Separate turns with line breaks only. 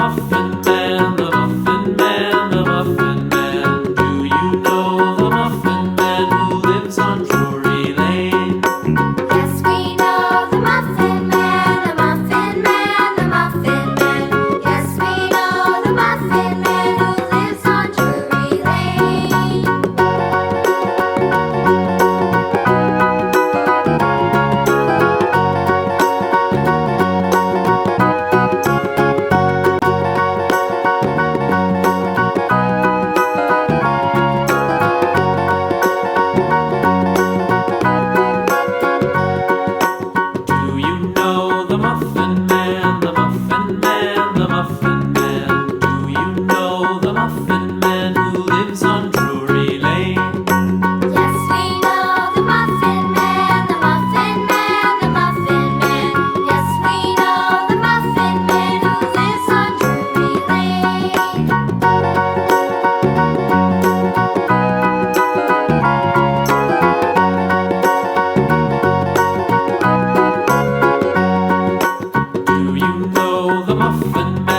Muffin Man, the Muffin Man, the Muffin Man. Do you know the Muffin Man who lives on Drury Lane?
Yes, we know the Muffin Man, the Muffin Man, the Muffin Man. Yes, we know the Muffin Man who lives on Drury Lane.
Do you know the Muffin Man, the Muffin Man, the Muffin Man? Do you know the Muffin Man who lives on Drury Lane?
Yes, we know the Muffin Man, the Muffin Man, the Muffin Man. Yes, we know the Muffin Man who lives on Drury Lane.
Do you know the Muffin Man?